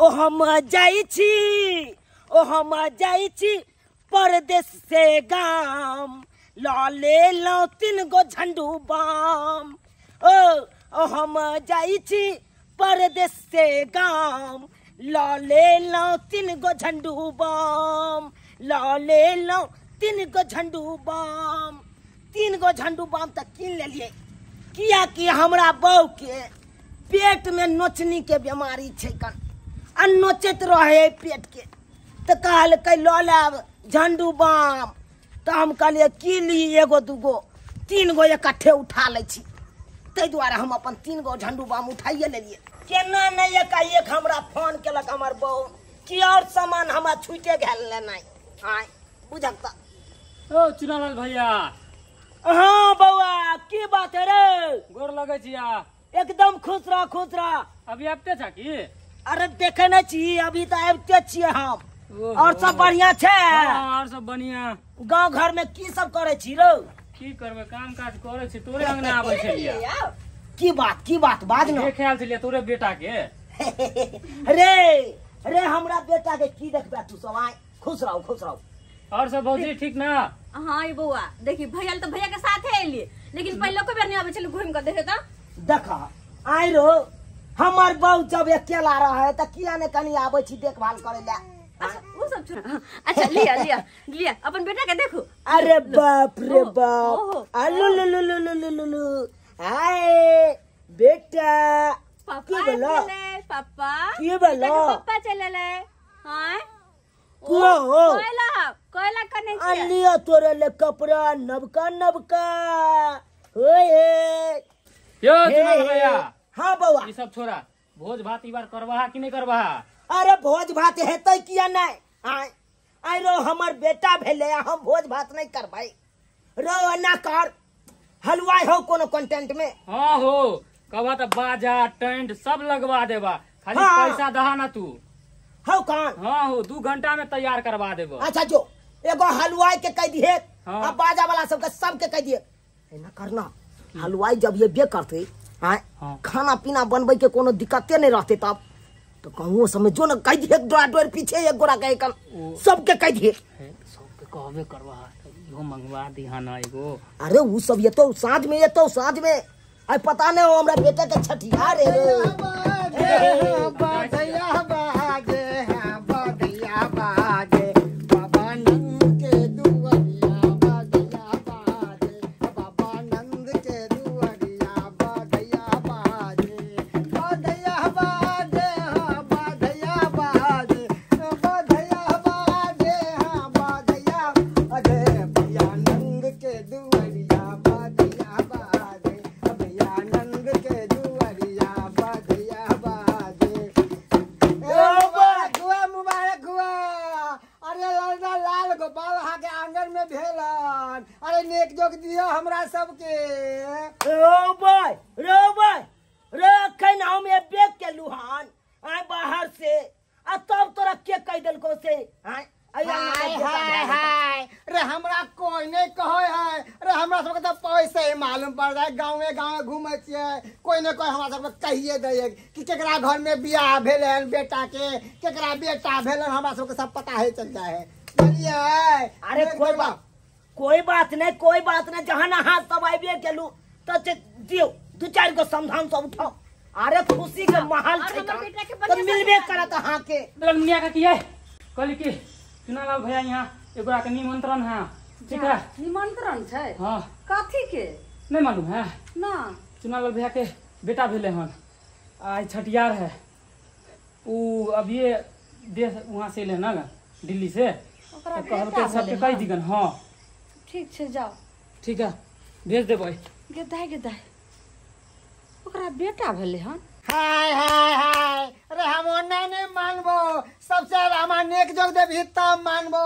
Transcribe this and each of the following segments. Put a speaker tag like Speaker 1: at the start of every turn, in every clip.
Speaker 1: ओ हम जाई छी परदेश से गाम लाले लो 3 गो झंडू बाम। ओ हम जाई छी परदेश से गाम लाले लो 3 गो झंडू बाम लाले लो 3 गो झंडू बाम। 3 गो झंडू बाम तक कीन ले लिए किया कि हमरा बहू के पेट में नोचनी के बीमारी छे कन आ नोचत रहे पेट के तो कहल के लो लाब झंडू बाम। तो हम कहलिए की ली 1 2 3 गो इकट्ठे उठा ले छी ते द्वारा हम अपन 3 गो झंडू बाम उठाइए ले लिए। केना नहीं एक हमरा फोन केलक हमर बहू कि और सामान हमरा छूटे गेल नहीं आय बुझक त।
Speaker 2: ओ चुनालाल भैया।
Speaker 1: हाँ बउआ की बात है रे?
Speaker 2: गोर लगे छिया।
Speaker 1: एकदम खुश रह।
Speaker 2: अभी आबते छा की?
Speaker 1: अरे देखे न छी अभी तो आबते छिए हम। और सब बढ़िया छे?
Speaker 2: हाँ और सब बढ़िया।
Speaker 1: गांव घर में की सब करे छी रो?
Speaker 2: की करबे काम काज करे छी तोरे अंगने आबै छलिया।
Speaker 1: की बात बाज न।
Speaker 2: देखे आल छलिया तोरे बेटा के।
Speaker 1: रे हमरा बेटा के की देखबे तू सब आय खुश रहो।
Speaker 2: और सब भौजी ठीक ना?
Speaker 3: हाँ ये बउआ देखी भैया तो भैया के साथ है लिए लेकिन पहले को बेर नहीं आवे चलो घूम कर देखे त
Speaker 1: देखा आय रो हमर बहू जब अकेला रहे त किया ने कनी आबै छी देखभाल करे ले।
Speaker 3: अच्छा वो सब छोड़। अच्छा लिया अपन बेटा के देखो।
Speaker 1: अरे बाप रे बाप लु हाय बेटा
Speaker 3: पापा चले पापा
Speaker 1: की बोलो
Speaker 3: पापा चले ले हां कोयला करने छी
Speaker 1: लिया तोरे ले कपड़ा नबका होए
Speaker 2: यो चुनालाल भैया।
Speaker 1: हाँ बउआ
Speaker 2: ई सब छोरा भोज भात ई बार करबहा कि नहीं करबहा?
Speaker 1: अरे भोज भात हेतै किया नहीं आय रो हमर बेटा भेले हम भोज भात नहीं करबै रो ना कर हलवाई हो कोनो कंटेंट में।
Speaker 2: हाँ हो कबा तो बाजा टेंट सब लगवा देबा खाली
Speaker 1: हाँ।
Speaker 2: पैसा दहा ना तू।
Speaker 1: हो कान
Speaker 2: हाँ हो 2 घंटा में तैयार करवा देबो।
Speaker 1: अच्छा जो एगो हलवाई के कह दिए
Speaker 2: हाँ।
Speaker 1: अब बाजा वाला सबके कह दिए ना करना हलवाई जब ये बे करते
Speaker 2: हाँ।
Speaker 1: खाना पीना बनबे के कोनो दिक्कते नहीं रहते तब तो कहूँ समय जो न कह दिए डोर पीछे 1 गोरा कह सबके कह दिए
Speaker 2: सबके कहबे करवा इहो मंगवा दिहा ना एगो।
Speaker 1: अरे वो सब ये तो साँझ में आई पता नहीं हो हमरा बेटे के छठिया हमरा सबके हम बेग के लुहान आय बाहर से आ तब तोरा के कह दिलको से
Speaker 4: रे हमरा कोई नहीं कहे है रे हमरा सबके तो पैसे ही मालूम पड़ जाए गाँव घूमे छिए कोई न कोई हमरा सबके कहिए दे कि केकरा घर में बियाह भेल है बेटा के केकरा बेटा भेल हमरा सबके सब पता है चल जाए है।
Speaker 1: अरे कोई बात नहीं जहाँ ना हाथ सब आइबे गेलू तो दियो 2-4 गो समाधान सब उठाओ। अरे खुशी के माहौल छै तो मिलबे करत अहाँ के
Speaker 2: दुनिया का की है कहली कि चुनालाल भैया यहाँ एगोरा के निमंत्रण है ठीक है?
Speaker 3: निमंत्रण छै
Speaker 2: हाँ
Speaker 3: कथी के
Speaker 2: नहीं मालूम है
Speaker 3: ना
Speaker 2: चुनालाल भैया के बेटा भेले हन आज छठियार है वो अब ये देश वहाँ से ले ना दिल्ली से कहलके सबके कह दिगन। हाँ
Speaker 3: ठीक छै जाओ
Speaker 2: ठीक है भेज देबै।
Speaker 3: गेदाय ओकरा बेटा भेले हन।
Speaker 4: हाय अरे हम नहीं मानबो सबसे हमार नेक जोग दे भी तब मानबो।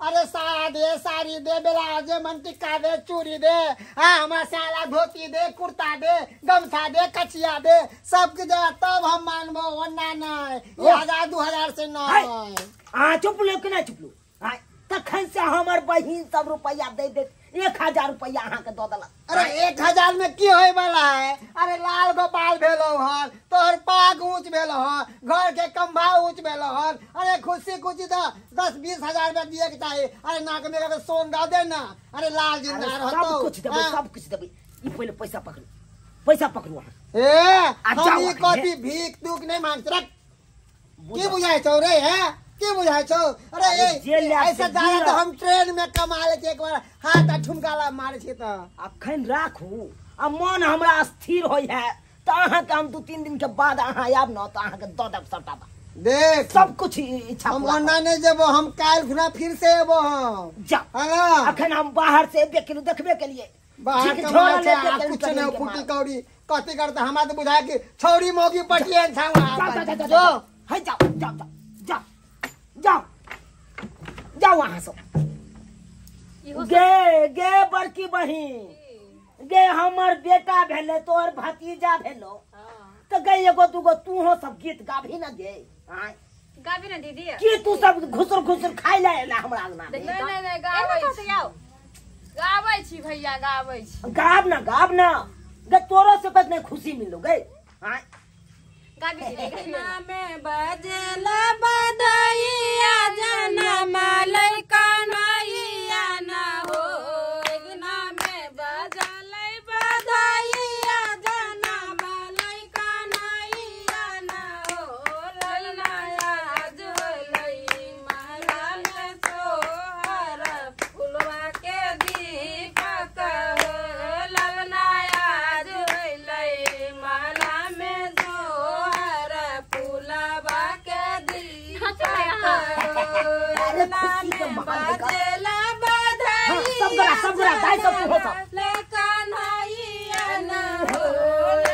Speaker 4: अरे साड़ी दे ब्लाउज दे मनटिका दे चूड़ी दे हमारा साला धोती दे कुर्ता दे गमछा दे कचिया दे सब दे तब हम मानबो वरना नहीं 1000-2000 से नहीं।
Speaker 1: चुप लो कि नहीं चुप लो तखन से हमर बहिन सब रुपया दे दे 1000 रुपया अहाँ के दो दलक।
Speaker 4: अरे 1000 में की होय वाला है? अरे लाल गोपाल भेलो हन, तोहर पाग ऊंच भेलो हन, घर के खंभा ऊंच भेलो हन। अरे खुशी खुशी तो 10-20 हजार में दिए के चाहिए। अरे नाक में अगर सोन गा दे ना, अरे लाल जिंदा
Speaker 1: सब
Speaker 4: रहतो।
Speaker 1: कुछ देबै, सब कुछ देबै। ई पहले पैसा पकड़ू, पैसा पकड़ू अहाँ।
Speaker 4: हम
Speaker 1: जाओ
Speaker 4: ई
Speaker 1: अहाँ,
Speaker 4: कॉपी भीख दुख नहीं मांगत रख। की बुझाय छौ रे? है की बुझाय छौ? अरे
Speaker 1: जेल ले
Speaker 4: ऐसे
Speaker 1: आके
Speaker 4: दादा
Speaker 1: जेल।
Speaker 4: तो हम ट्रेन में कमा ले एक बार हाथ आ ठुमकाला मारे छी तो।
Speaker 1: अखन राखू आ मन हमरा स्थिर होय है तो अहाँ के हम 2-3 दिन के बाद अहाँ आब न तो अहाँ के दो देब सबटा।
Speaker 4: देख
Speaker 1: सब कुछ इच्छा
Speaker 4: हम
Speaker 1: पूरा
Speaker 4: ओना नहीं जेबो, हम काल खुना फिर से एबो हम।
Speaker 1: जा।
Speaker 4: हाँ
Speaker 1: अखन हम बाहर से एबे केलू देखबे के लिए
Speaker 4: बाहर
Speaker 1: ठीक
Speaker 4: के
Speaker 1: झोरा
Speaker 4: मार
Speaker 1: लेके
Speaker 4: छे
Speaker 1: केलू
Speaker 4: कुछ
Speaker 1: कनियन
Speaker 4: नहीं
Speaker 1: के
Speaker 4: फुटी
Speaker 1: मार।
Speaker 4: कौड़ी कथी करता? हमरा तो बुझाय कि छौरी मोगी पटियन
Speaker 1: जा
Speaker 4: छावा।
Speaker 1: जो है जाओ जाओ जाओ जाओ जाओ जाओ वहां से। गे गे बड़की बहिन गे हमर बेटा भेले तोहर भतीजा भेलो तो गे एगो दूगो तू हो सब गीत गाभी ना गे। आय
Speaker 3: गाबी ना दीदी।
Speaker 1: की तू सब घुसर घुसर खाइ ले एला हमरा अंगना में।
Speaker 5: नहीं गाबै छी भैया, गाबै छी।
Speaker 1: गाब ना गे तोरो से कत नहीं खुशी मिलो गे। आय
Speaker 3: गाबी दीदी।
Speaker 5: में बजला बधाइया जनम लइका नैया न हो। इगना में बजलै बधाइया जनम लइका नैया न हो। ललनाया जोलै महला में सोहर फुलवा के दीपक हो। ललनाया जोलै महला में सोहर फुलवा के दीपक हो।
Speaker 1: अरे खुशी के माहौल देखा।
Speaker 5: बजला बधाइया
Speaker 1: हाँ, सब गरा दाई सब तू हो सब।
Speaker 5: लइका नैया न हो।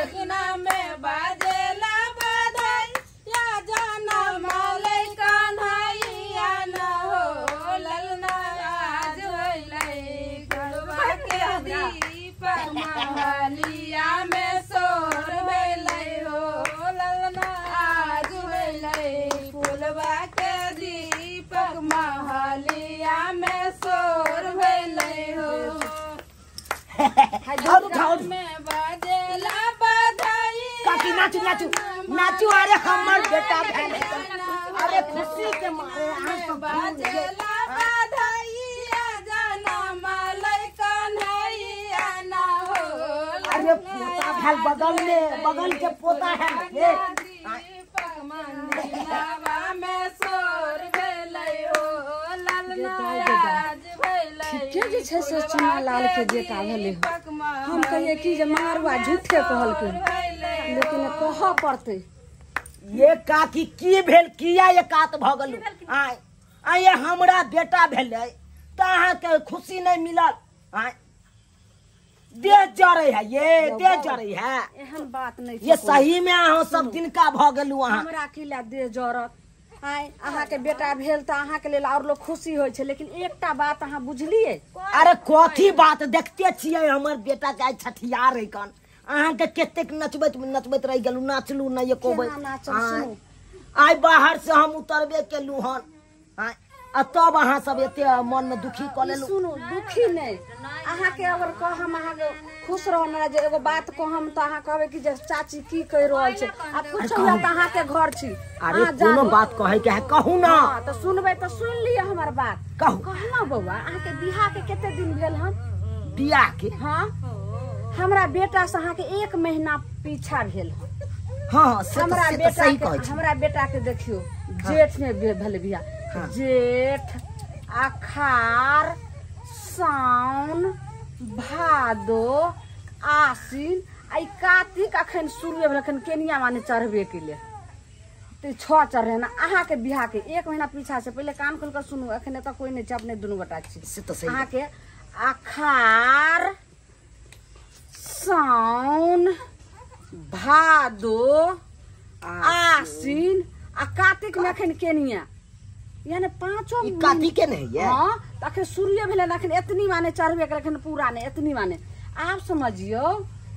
Speaker 5: इगना में बजला बधाइया जनम लइका नैया न हो। ललना आज होइलै फुलवा के दीपक महलिया में सोर भेलै हो। ललना आज होइलै फुलवा के दीपक महलिया में सोर भेलै हो।
Speaker 1: और उठाओ
Speaker 5: में बजेला बधाई
Speaker 1: काकी नाचू नाचू नाचू। अरे हमर बेटा भेले अरे खुशी के मारे अहाँ सब
Speaker 5: बजेला बधाइया जनम लइका नैया न हो।
Speaker 1: अरे पोता भेल बगल के पोता है ये।
Speaker 5: दीपक मंदिरवा में सोर भेलै हो। ललना आज भेलै
Speaker 6: ठीके जे छै से चुना लाल के बेटा भेले हम कहिए कि जे मारुआ झूठे कहलकै लेकिन कहऽ पड़तै।
Speaker 1: ये काकी की भेल किया ये कात भ गेलू? आय आय ये हमरा बेटा भेले त अहाँ के खुशी नहीं मिलल? आय देह जरे है ये देह जरे है।
Speaker 6: एहन बात नहीं
Speaker 1: ये सही में अहाँ सब दिनका भ गेलू। अहाँ
Speaker 6: हमरा की ला देह जरत? आय अहाँ के बेटा भेल त अहाँ के लेल और लोग खुशी होय छै, लेकिन एकटा बात अहाँ बुझलिए?
Speaker 1: अरे कथी बात देखते छियै हमर बेटा के छठियार है कन अहाँ के केतेक नचबैत रह गेलू नाचलू ना ये कोबे।
Speaker 6: केना नाचल सुनू।
Speaker 1: आइ बाहर से हम उतरबे केलू हन आय आ तब अहाँ सब एते मन में दुखी क लेलू।
Speaker 6: सुनू दुखी नहीं अहाँ के अगर कहम अहाँ के खुश रहना जे एगो बात कहम त अहाँ कहबे कि जे चाची की कह रहल छै आ पूछो त अहाँ के घर छी।
Speaker 1: अरे कोनो बात कहे के है कहू ना।
Speaker 6: हां त सुनबे त सुन लिया हमर बात।
Speaker 1: कहू
Speaker 6: कहना बौआ अहाँ के बियाह के कते दिन भेल हन?
Speaker 1: बियाह के
Speaker 6: हाँ हमरा बेटा से अहाँ के 1 महीना पीछा भेल हन।
Speaker 1: हाँ से
Speaker 6: हमरा
Speaker 1: तो
Speaker 6: बेटा
Speaker 1: सही
Speaker 6: के
Speaker 1: कहै छी।
Speaker 6: हमरा बेटा के देखियो जेठ में भेल बियाह।
Speaker 1: हाँ।
Speaker 6: जेठ अखार साउन भादो आसिन आई कार्तिक अखन शुरू भेल अखन केनिया माने चढ़बे के लिए तो 6 चढ़े ना अहाँ के बियाह के 1 महीना पीछा से पहले कान खोल कर सुनू। अखन तक कोई नहीं छै अपने दुनू गोटा छी।
Speaker 1: से तो सही
Speaker 6: अहाँ के अखार साउन भादो आसिन आ कार्तिक में अखन केनिया यानी 5
Speaker 1: ई काती के नहीं है।
Speaker 6: हाँ तो अखन सूर्य भेले अखन एतनी माने चढ़बे कर अखन पूरा नहीं एतनी माने आप समझियो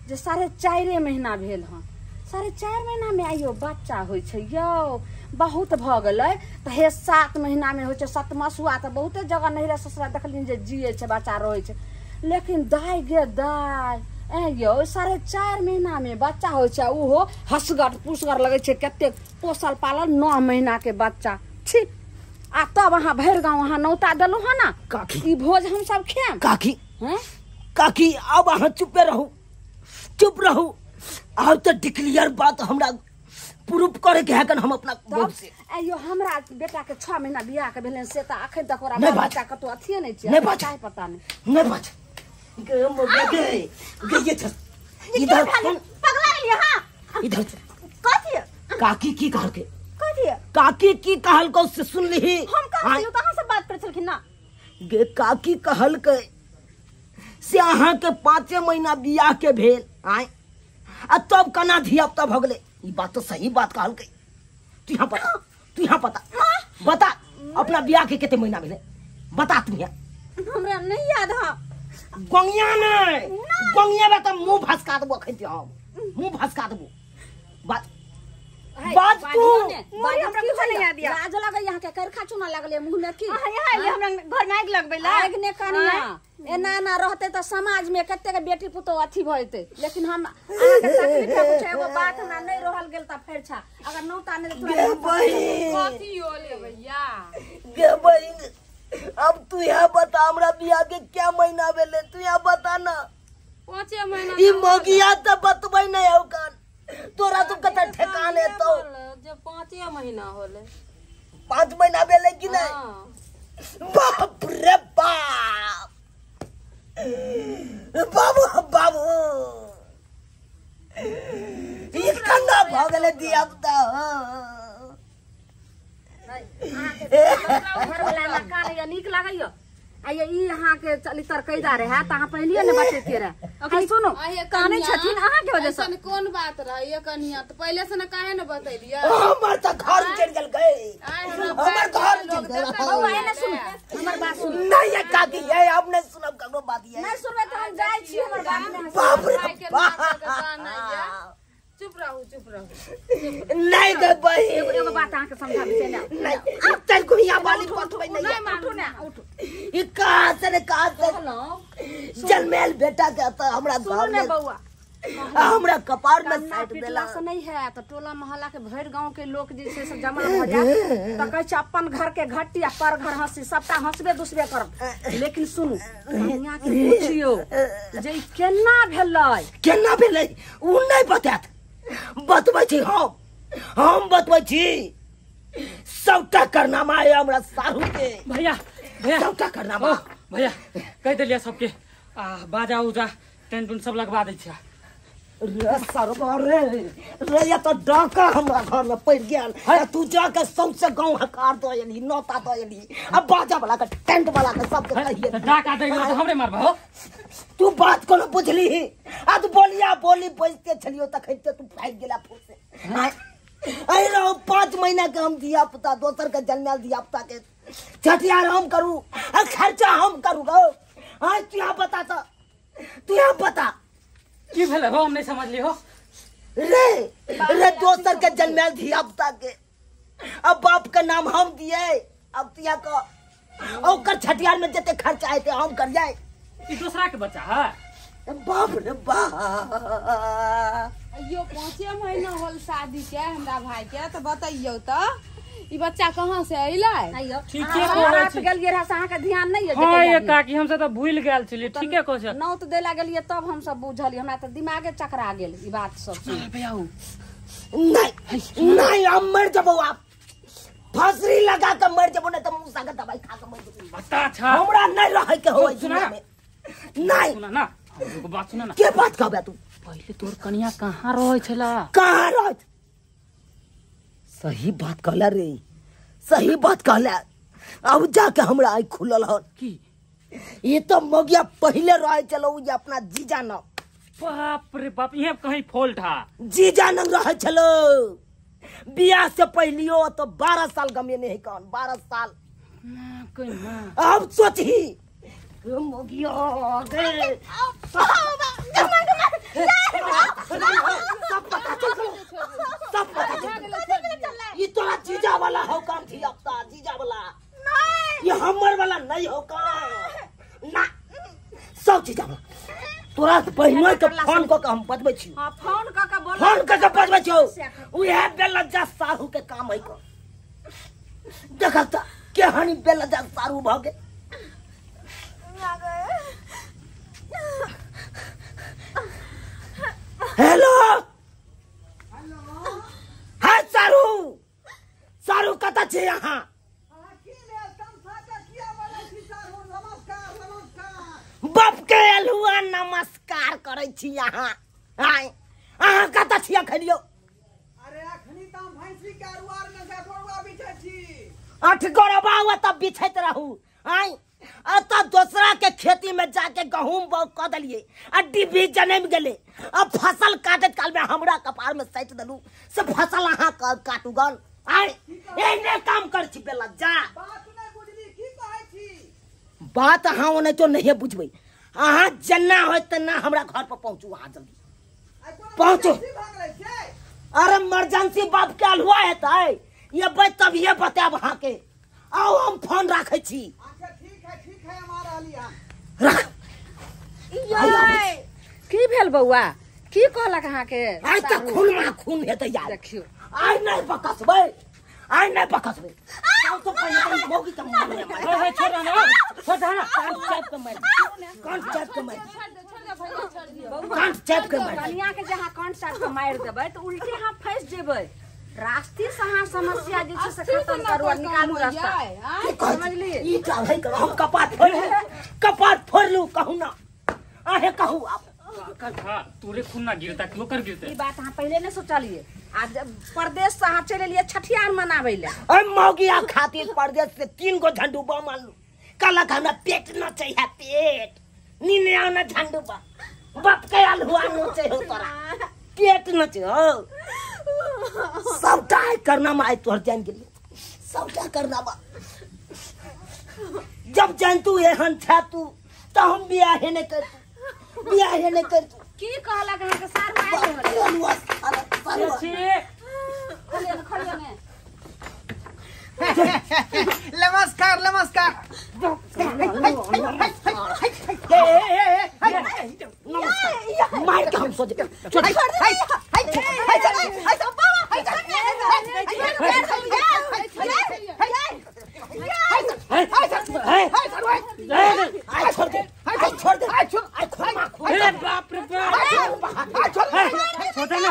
Speaker 6: जे 4.5 महीना भेल हन 4.5 महीना में आइयो बच्चा होइ छै यौ बहुत भ गेलै त हे 7 महीना में होइ छै 7मास हुआ त बहुते जगह नहिरा ससुरा देखलिन जे जिए छै बच्चा रहै छै लेकिन दाय गे दाय यौ 4.5 महीना में बच्चा होइ छै उहो हसगर पुसगर लगै छै कते पोसल पालल 9 महीना के बच्चा छी आ तब अहाँ भरि गाँव अहाँ नौता देलू है ना
Speaker 1: काकी
Speaker 6: ई भोज हम सब खाएम
Speaker 1: काकी
Speaker 6: हैं
Speaker 1: काकी अब अहाँ चुपे रहू चुप रहू अब तो डिक्लियर बात हमरा प्रूफ करे के है कन हम अपना
Speaker 6: तब अयो हमरा बेटा के 6 महीना बियाह के भेलन से त अखन तक ओरा
Speaker 1: नहीं बात।
Speaker 6: बच्चा कतो अथिए नहीं छै
Speaker 1: नहीं बात।
Speaker 6: काहे पता नहीं
Speaker 1: नहीं बात गे मोगे गे ये चल इधर
Speaker 3: पगला लिया हां
Speaker 1: इधर
Speaker 3: कथी
Speaker 1: काकी की कहल के
Speaker 3: कथी
Speaker 1: काकी की कहल को से सुन ली
Speaker 3: हम कहां से कहां से बात कर छलखिन ना
Speaker 1: गे काकी कहल के से अहाँ के 5 महीना बियाह के भेल आय आ तब कना धिया पुता भ गेले ई बात तो सही बात कहल के तू यहाँ पता बता अपना बियाह के कितने महीना भेले बता तू यहाँ
Speaker 3: हमरा नहीं याद है
Speaker 1: गोंगिया नहीं गोंगिया में तो मुंह भसका देबो खैते हम मुंह भसका देबो बात बात तू
Speaker 3: मोरी हमरा कुछ नहीं याद है
Speaker 6: लाज लगे यहाँ के करखा चुना लगले मुंह में की
Speaker 3: यहाँ ले हमरा घर में आग लगबै ला
Speaker 6: आग ने कनिया एना ना रहते तो समाज में कते के बेटी पुतो अथी भइते लेकिन हम आगे तकलीफ है एगो बात हमरा नहीं रहल गेल त फेर छा अगर नौता नहीं
Speaker 1: गे बहिन
Speaker 5: कथी होले भैया
Speaker 1: गे बहिन अब तू यहाँ बता हमरा बियाह के क्या महीना भेले तू यहाँ बता ना
Speaker 5: 5 महीना
Speaker 1: ई मोगिया तो बतबै नहीं हो कन तोरा तो कते ठेकाने तो
Speaker 5: जब 5 महीना होले
Speaker 1: 5 महीना भेले कि नहीं
Speaker 5: हां
Speaker 1: बाप रे बाप बाबू बाबू ई कंगा भ गेले दिया पुता
Speaker 6: घर वाला ना कान या नीक लागैयो आये ई अहाँ के चलितर कैदा रहे त अहाँ पहलिए ने बतेतिए रहे अखन सुनो काने छथिन अहाँ के वजह से
Speaker 5: ऐसन कौन बात रही ये कन्या तो पहले से ना काहे न बतैलिए
Speaker 1: हमर त घर चढ़ गेल गए
Speaker 5: आय हमरा
Speaker 1: हमर घर चढ़ गेल
Speaker 6: बउआ एने सुन हमर बात सुन
Speaker 1: नहीं ये काकी ये अब नहीं सुनब ककरो बात ये
Speaker 6: नहीं सुनबे त हम जाय छी हमर बात नहीं
Speaker 1: बाप रे
Speaker 5: भाई के नाक के कान है चुप रहू
Speaker 1: नहीं गे बहिन
Speaker 6: एगो बात अहाँ के समझा बिचे ना
Speaker 1: नहीं चल गुड़िया वाली बतबै नहीं
Speaker 6: नहीं माठू ना उठ
Speaker 1: ये कहां से जन्मेल बेटा के त हमरा घर
Speaker 6: सुन ने
Speaker 1: में
Speaker 6: बउआ
Speaker 1: हमरा कपार में
Speaker 6: कन्ना
Speaker 1: साइड
Speaker 6: पिटला
Speaker 1: देला
Speaker 6: से नहीं है तो टोला मोहल्ला के भर गांव के लोग जे से सब जमा हो जाए तो कहे छै अपन घर के घट्टी आ पर घर हंसी सबटा हंसबे दुसबे करब लेकिन सुनू कन्या के पूछियो जे केना भेलै
Speaker 1: केना भेलै उ नहीं बतात बतबै छी हम बतबै छी सबटा करनामा है हमरा साहू के
Speaker 2: भैया भैया
Speaker 1: सबटा करनामा
Speaker 2: भैया कह दिलिया सबके बाजा उजा टेंट उन सब लगवा दै छियै
Speaker 1: रे सरवा रे ये तो डाका हमरा घर में पड़ गेल तू जाके सौंसे गांव हकार दो एली नौता दो एली अब बाजा वाला के टेंट वाला के सब के कहिए
Speaker 2: तो डाका दे गेलो तो हमरे मारबा हो
Speaker 1: तू बात कोनो बुझली आ तू बोली बजते छलियो तखैते तू फाइट गेला फूल से आई रहो 5 महीना के हम दिया पुता दोसर के जन्मेल दिया पुता के छठियार हम करू आ खर्चा हम करू गो हां तू यहाँ बता
Speaker 2: की भेले हो हम नहीं समझ ली हो
Speaker 1: रे दोसर के जन्मेल दिया पुता के अब बाप का नाम हम दिए अब तिया को ओकर छठियार में जते खर्चा आए थे हम कर जाए
Speaker 2: ई दूसरा के बच्चा है
Speaker 1: बाप रे बाप
Speaker 5: यो 5 महीना होल शादी के हमरा भाई के तो बताइयो तो ई बच्चा कहां से अइलै
Speaker 2: ठीके कहै छी
Speaker 6: गेलिए रहा से अहाँ के ध्यान नहीं है
Speaker 2: हां ये काकी हम से तो भूल गेल छलिए ठीके कहै छै
Speaker 6: नौत देला गेलिए तब हम सब बुझलिए हमरा तो दिमागे चकरा गेल ई बात सब सुन
Speaker 2: भैया
Speaker 1: नहीं हम मर जबो आप फसरी लगा के मर जबो नहीं तो मूसा के दवाई खा के मर जबो
Speaker 2: बता छा
Speaker 1: हमरा नहीं रहे के होई दुनिया में नहीं
Speaker 2: सुना ना एगो बात सुना ना
Speaker 1: के बात कहबे तू
Speaker 2: पहले तोर कन्या कहां रहै छला
Speaker 1: कहां रह सही बात कहला रे सही बात कहला अब जाके हमरा आई खुलल हन
Speaker 2: की
Speaker 1: ये तो मगिया पहले रहे चलो ये अपना जीजा न
Speaker 2: बाप रे बाप ये कहीं फॉल्ट है
Speaker 1: जीजा न रहे चलो बियाह से पहलियो तो 12 साल गमे नहीं कौन 12 साल अब सोची मोगिया सब पता चल ये तोरा जीजा वाला हो काम थी अब जीजा वाला ये हमर वाला नहीं हो काम ना सब जीजा वाला तोरा पहिने के फोन क के हम बतबै छी
Speaker 6: हां फोन क के बोल
Speaker 1: फोन क के बतबै छौ उहे बेलज्जा साहू के काम है को देखत केहनी बेलज्जा सारू भ गे हेलो हां सारू सारू कत छे यहाँ बाप के अलुआ नमस्कार करे छी यहाँ आय अहाँ कत छिया खलियो
Speaker 4: अरे अखनी त हम भैंसी के अरुआर में गठोरवा बिछै छी
Speaker 1: 8 गोरबा तब बिछैत रहू आय अत दूसरा के खेती में जाके गहूम बो क दलिए आ डिब्बी जन्म गेले अब फसल काटत काल में हमरा कपार में सैट दलू से फसल अहाँ काटू गन आय एने काम कर छी बेला जा
Speaker 4: बात नहीं बुझली की कहै छी
Speaker 1: बात अहाँ ओने तो नहीं बुझबै अहाँ जन्ना होय त ना हमरा घर पर पहुंचू अहाँ जल्दी पहुंचो अरे इमरजेंसी बाप के अलहुआ हेतै ये बात तब ये बताब अहाँ के आओ हम फोन राखै छी
Speaker 4: अच्छा ठीक है हमारा लिया
Speaker 1: रख
Speaker 6: ये की भेल बौआ की कहलक अहाँ के
Speaker 1: आइ त खून हेतै यार
Speaker 6: देखियो
Speaker 1: आइ नहीं बकसबै आइ नहीं बकसबै सब तो पहले मौगी के मुंह में मार
Speaker 2: छोड़ ना
Speaker 1: कान चैप के मार कान चैप के मार
Speaker 6: कनिया के जहाँ कान चाट के मार देबै तो उल्टे हां फंस जेबै रास्ते से हां समस्या जे छै से खत्म करू और निकालू रास्ता समझली
Speaker 1: ई चाहे कर हम कपाट फोड़ लू कहू ना आहे कहू आप
Speaker 2: तोरे खून ना गिरता क्यों कर गिरते
Speaker 6: ई बात हां पहले ने सोचलिए आज परदेश से हां चले लिए छठियार मनाबै ले
Speaker 1: ओए मौगिया खातिर परदेश से 3 गो झंडूबा मान लू कल खाना पेट न चाहिए पेट नीने आना झंडूबा बाप के अलहुआ न चाहिए तोरा पेट न चाहिए सबटा करना में आई तोहर जान गेली सबटा करना बा जब जान तू एहन था तू तो हम बियाह नहीं कर
Speaker 6: की कहलक है के सार मार खलिया ने
Speaker 4: नमस्कार
Speaker 1: मार के हम सोचे छोड़ दे
Speaker 2: बाप रे छोटा ना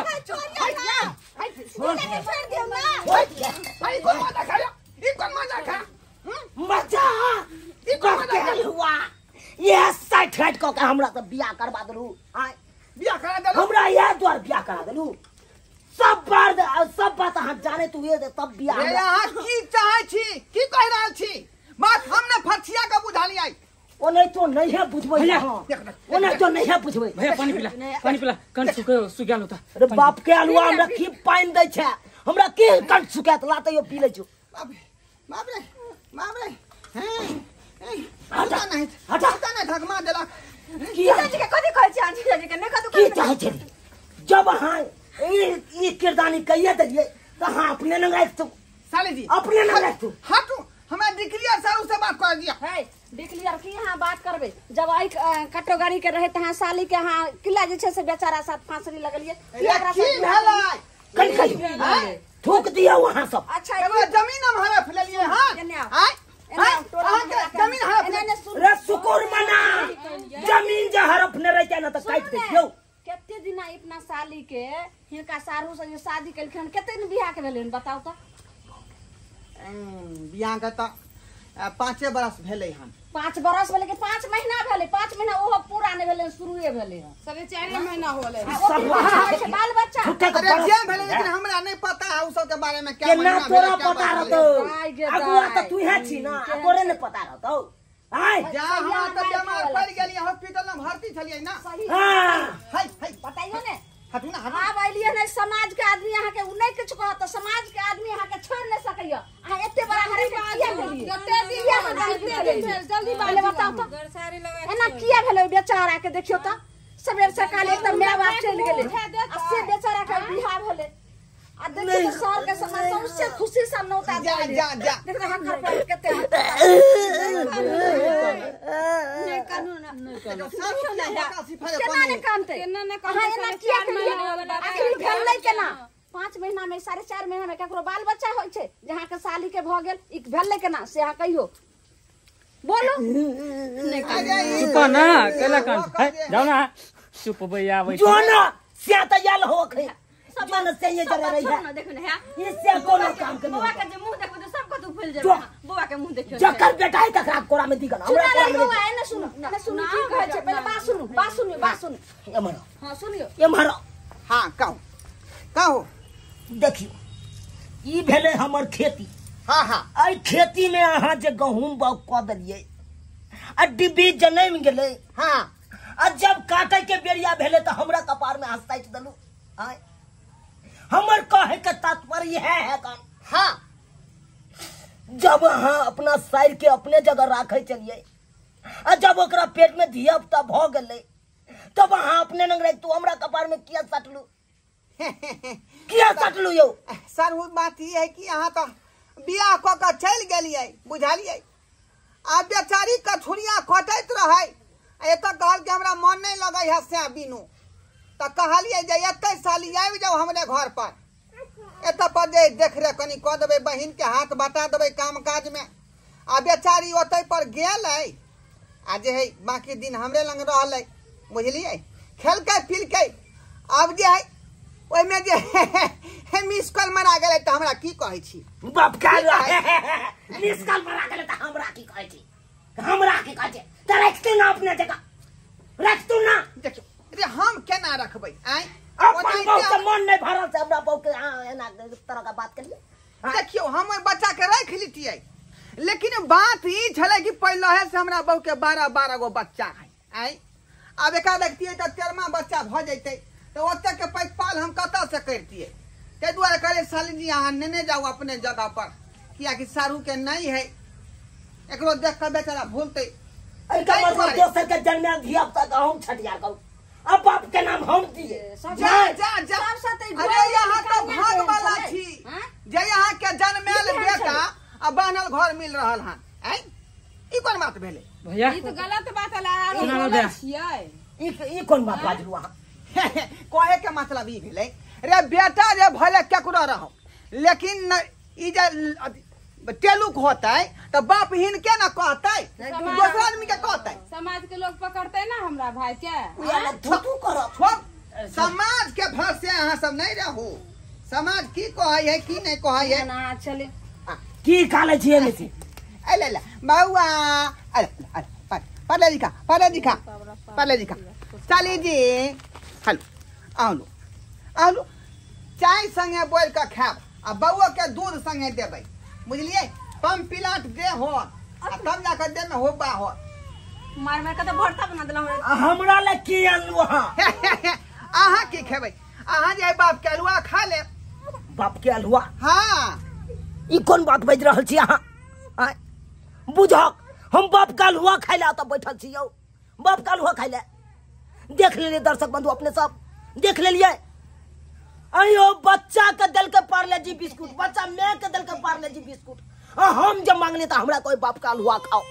Speaker 1: ये साइड राइट को हमरा तो बियाह करवा दलू
Speaker 4: बियाह करा देलू
Speaker 1: हमरा यह द्वार बियाह करा दलू सब बात अहाँ जाने तू ये तब बियाह
Speaker 4: रे अहाँ की चाहै छी की कह रहल छी बात हमने फरछिया का बुझा लिया
Speaker 1: ओ नहीं तो नहीं है बुझबै ओ नहीं तो नहीं है बुझबै
Speaker 2: भैया पानी पिला कन सुखल होता
Speaker 1: अरे बाप के अलुआ हमरा की पानी दै छै हमरा के कन सुखात लाते यो पी ले जो
Speaker 4: बाप रे हटा नहीं धकमा देला
Speaker 1: की
Speaker 3: के कथि कहै छी आंटी जी के ने कथि
Speaker 1: की चाहे छै जब अहाँ ई किरदानी कहिए देलिए तो अहाँ अपने न राख तू
Speaker 4: साली जी
Speaker 1: अपने न राख तू
Speaker 4: हटू हमरा डिक्लियर सारू से बात कर दिया
Speaker 6: है डिक्लियर की हां बात करबे जब आई कटोगाड़ी के रहे तहां साली के हां किला जे छै से बेचारा साथ फांसरी लगलिए
Speaker 4: की भेलै
Speaker 1: कल थूक दिया वहां सब
Speaker 6: अच्छा
Speaker 4: एगो जमीन हम हड़प लेलिए हां जमीन हड़प
Speaker 1: रे सुकुर मना जमीन जे हड़प ने रह न त काट दे दियो
Speaker 6: केते दिन अपना साली के हिनका सारू से शादी कलखन केते दिन बियाह के भेलन बताओ तो
Speaker 4: बियाह के त 5 बरस भेलै हन
Speaker 6: 5 बरस भेले के 5 महीना भेले 5 महीना ओहो पूरा नहीं भेले शुरुए भेले
Speaker 5: सबे 4 महीना होले
Speaker 6: सब बाल बच्चा
Speaker 4: अरे जे भेलै लेकिन हमरा नहीं पता है उस सब के बारे में क्या
Speaker 1: के ना
Speaker 4: महीना
Speaker 1: तोरा
Speaker 4: भेलै, क्या
Speaker 1: पता
Speaker 4: बात
Speaker 1: रहतो
Speaker 6: भेलै।
Speaker 1: अगुआ त तू है छी ना तोरे ने पता रहतो आय
Speaker 4: जा हमरा त बीमार पड़ गेलिए हॉस्पिटल में भर्ती छलिए ना
Speaker 6: सही
Speaker 1: हां
Speaker 6: बताइयो ने
Speaker 4: हटू ना
Speaker 6: आब अलिए नहीं समाज के आदमी यहाँ के उ नहीं कुछ कहत समाज के आदमी यहाँ के छोड़ नहीं सकैया आ एते बड़ा हरे के किया भेलिए
Speaker 5: कते दिन जल्दी
Speaker 6: पहले बताओ तो एना किया भेले बेचारा के देखियो तो सवेर सकाल एकदम मैं बाप चल गेले आ से बेचारा का बियाह भेले आ देखिए सर के समय सबसे खुशी से नौता
Speaker 4: जा जा जा
Speaker 6: देख रहा घर पर कते
Speaker 3: नहीं कानून
Speaker 6: केना ने कानते हां एना किया करिए आखिर भेलै केना 5 महीना में 4.5 महीना में ककरो बाल बच्चा होय छै जहां के साली के भ गेल ई भेलै केना से अहाँ कहियो बोलो
Speaker 2: चुप ना केला कान जाओ ना चुप भैया आवे
Speaker 1: जो ना से त याल हो खे मन से ये जरा रही है
Speaker 3: देखो ना
Speaker 1: इससे कोनो काम के
Speaker 3: बुआ के जे मुंह देखो तो सबको तू भूल जाबे बुआ के मुंह देखियो
Speaker 1: जकर बेटा है तकरा कोरा में दिगन हमरा कोरा में
Speaker 6: बुआ एने सुनो ना सुनो की कहै छै पहले बात सुनो
Speaker 1: ये मारो
Speaker 6: हां सुनियो
Speaker 1: ये मारो
Speaker 4: हां कहू
Speaker 1: देखियो ई भेले हमर खेती
Speaker 4: हां हां
Speaker 1: आई खेती में अहाँ जे गहूम बाउ क देलिए आ डिब्बी जनम गेले
Speaker 4: हां
Speaker 1: आ जब काटे के बेरिया भेले त हमरा कपार में हंसताइत दलु आय हमर कहे के तात्पर्य है कान
Speaker 4: हां
Speaker 1: जब अहाँ अपना साइर के अपने जगह राखे चलिए आ जब ओकरा पेट में धिया पुता भ गेले तब अहाँ अपने नंग रख तू हमरा कपार में किया सटलू यो
Speaker 4: सर वो बात ये है कि यहाँ तो बियाह क के चल गेलिए बुझलिए आ बेचारी कथुरिया कटैत रहे एत कहल के हमरा मन नहीं लगे है से बिनु त कहलिए जे एते साली आबि जाओ हमरे घर पर एत पर जे देख रे कनी क देबे बहिन के हाथ बटा देबे काम काज में आ बेचारी ओते पर गेल है आ जे है बाकी दिन हमरे लंग रहल है बुझलिए खेल के पील के अब जे है ओइ में जे मिस कॉल मारा गेले त हमरा की कहै छी
Speaker 1: बाप का मिस कॉल मारा गेले त हमरा की कहै छी त रखते ना अपने जगह रख तू ना
Speaker 4: देखियो रे हम केना रखबै आइ
Speaker 1: अपन बहु के मन नहीं भरल से हमरा बहु के एना तरह का बात करिए
Speaker 4: देखियो हम ओइ बच्चा के रख लितियै लेकिन बात ई छले कि पहले से हमरा बहु के 12 गो बच्चा है आइ अब एका देखतियै त 13वां बच्चा भ जैतै तो ओते के पैपाल हम कत से करतियै ते दुआरे करे साली जी अहाँ नेने जाओ अपने जगह पर किया कि सारू के नहीं है एकरो देख के बेचारा भूलते
Speaker 1: एका मतलब दोसर के जन्म धिया पुता का हम छटिया कहू अब बाप के नाम हम दिए
Speaker 4: जा अरे यहाँ तो भाग वाला छी जे यहाँ के जन्मेल बेटा आ बनल घर मिल रहल हन हैं ई कोन बात भेले
Speaker 2: भैया
Speaker 5: ई तो गलत बात ला
Speaker 2: सुना दे
Speaker 5: छियै
Speaker 1: ई कोन बात बाजलू अहाँ
Speaker 4: कहे के मतलब ई भेले रे बेटा जे भले केकरो रहो लेकिन ई जे तेलुक होतै त बाप हिन के ना कहतै दोसर आदमी के कहतै
Speaker 5: समाज के लोग पकड़ते ना हमरा भाई के
Speaker 1: थू करो
Speaker 4: समाज के भर से अहाँ सब नहीं रहू समाज की कहै है की नहीं कहै है
Speaker 6: ना चले
Speaker 1: की काले छिए ने छी
Speaker 4: ले ले बउआ अरे पढ़ले लिखा साली जी हेलो आलू चाय संगे बोल के खाब आ बउआ के दूध संगे देबै बुझलिए पम पिलाट दे हो आ तब जाकर दे में होबा हो
Speaker 3: मार के तो भरता बना देला
Speaker 1: हमरा ले की आलू
Speaker 4: अहाँ की खेबै अहाँ जे बाप के अलुआ खा ले
Speaker 1: बाप के अलुआ
Speaker 4: हाँ
Speaker 1: ई कोन बात बज रहल छी अहाँ बुझक हम बाप का अलुआ खाइ ला त बैठल छी यौ बाप का अलुआ खाइ ला देख लेलिए दर्शक बंधु अपने सब देख लेलिए अयो बच्चा के दल के पार्ले जी बिस्कुट बच्चा मैं के दल के पार्ले जी बिस्कुट हम जब मांगले तो हमरा कोई बाप का अलुआ खाओ